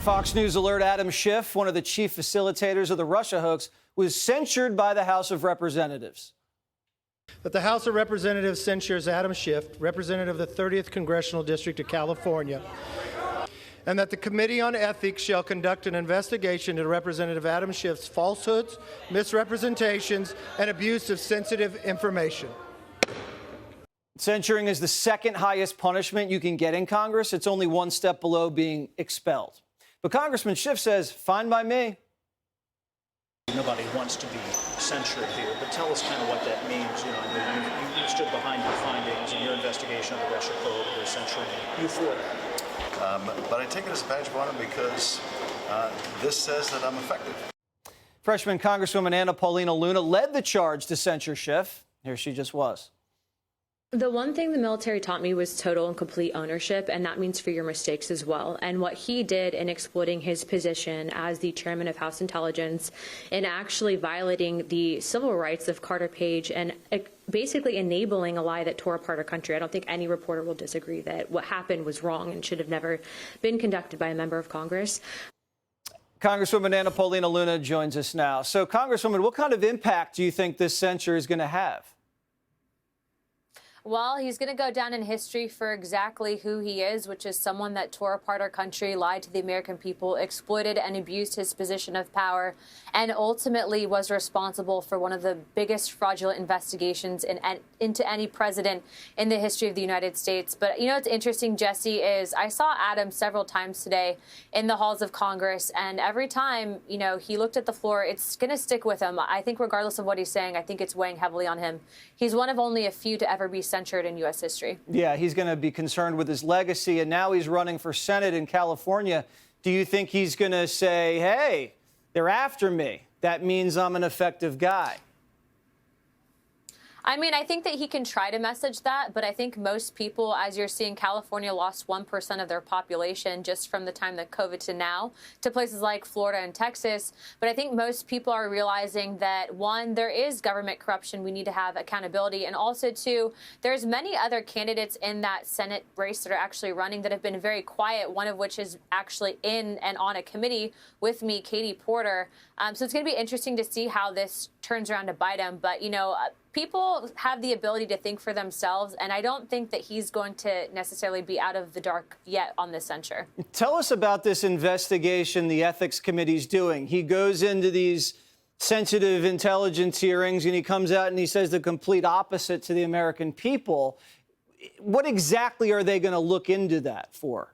Fox News alert: Adam Schiff, one of the chief facilitators of the Russia hoax, was censured by the House of Representatives. That the House of Representatives censures Adam Schiff, representative of the 30th Congressional District of California, and that the Committee on Ethics shall conduct an investigation into Representative Adam Schiff's falsehoods, misrepresentations, and abuse of sensitive information. Censuring is the second highest punishment you can get in Congress. It's only one step below being expelled. But Congressman Schiff says, fine by me. Nobody wants to be censured here, but tell us kind of what that means. You know, you stood behind your findings and your investigation of the Russia probe. They're censuring you for that. But I take it as a badge of honor because this says that I'm effective. Freshman Congresswoman Paulina Luna led the charge to censure Schiff. Here she just was. The one thing the military taught me was total and complete ownership, and that means for your mistakes as well. And what he did in exploiting his position as the chairman of House Intelligence and actually violating the civil rights of Carter Page and basically enabling a lie that tore apart our country. I don't think any reporter will disagree that what happened was wrong and should have never been conducted by a member of Congress. Congresswoman Paulina Luna joins us now. So, Congresswoman, what kind of impact do you think this censure is going to have? Well, he's going to go down in history for exactly who he is, which is someone that tore apart our country, lied to the American people, exploited and abused his position of power, and ultimately was responsible for one of the biggest fraudulent investigations into any president in the history of the United States. But you know what's interesting, Jesse, is I saw Adam several times today in the halls of Congress, and every time, you know, he looked at the floor, it's going to stick with him. I think regardless of what he's saying, I think it's weighing heavily on him. He's one of only a few to ever be censured in U.S. history. Yeah, he's going to be concerned with his legacy, and now he's running for Senate in California. Do you think he's going to say, hey, they're after me? That means I'm an effective guy. I mean, I think that he can try to message that, but I think most people, as you're seeing, California lost 1% of their population just from the time that COVID to now to places like Florida and Texas. But I think most people are realizing that, one, there is government corruption. We need to have accountability. And also, two, there's many other candidates in that Senate race that are actually running that have been very quiet, one of which is actually in and on a committee with me, Katie Porter. So it's going to be interesting to see how this turns around to bite him. But, you know, people have the ability to think for themselves, and I don't think that he's going to necessarily be out of the dark yet on this censure. Tell us about this investigation the Ethics Committee's doing. He goes into these sensitive intelligence hearings, and he comes out and he says the complete opposite to the American people. What exactly are they going to look into that for?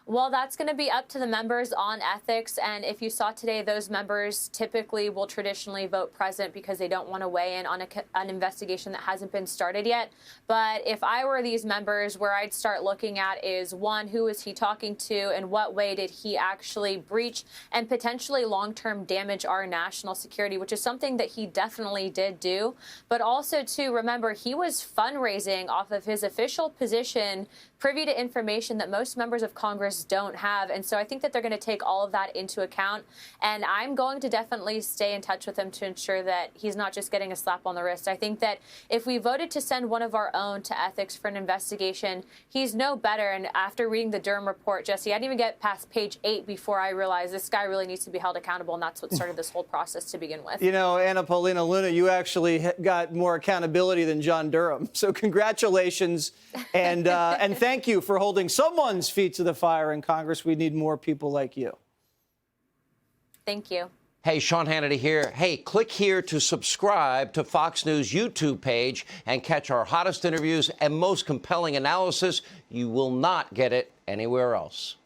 Well, that's going to be up to the members on ethics. And if you saw today, those members typically will traditionally vote present because they don't want to weigh in on an investigation that hasn't been started yet. But if I were these members, where I'd start looking at is, one, who is he talking to? In what way did he actually breach and potentially long-term damage our national security, which is something that he definitely did do. But also, two, remember, he was fundraising off of his official position, privy to information that most members of Congress don't have. And so I think that they're going to take all of that into account. And I'm going to definitely stay in touch with him to ensure that he's not just getting a slap on the wrist. I think that if we voted to send one of our own to ethics for an investigation, he's no better. And after reading the Durham report, Jesse, I didn't even get past page 8 before I realized this guy really needs to be held accountable. And that's what started this whole process to begin with. You know, Paulina Luna, you actually got more accountability than John Durham. So congratulations. And thank you for holding someone's feet to the fire in Congress. We need more people like you. Thank you. Hey, Sean Hannity here. Hey, click here to subscribe to Fox News YouTube page and catch our hottest interviews and most compelling analysis. You will not get it anywhere else.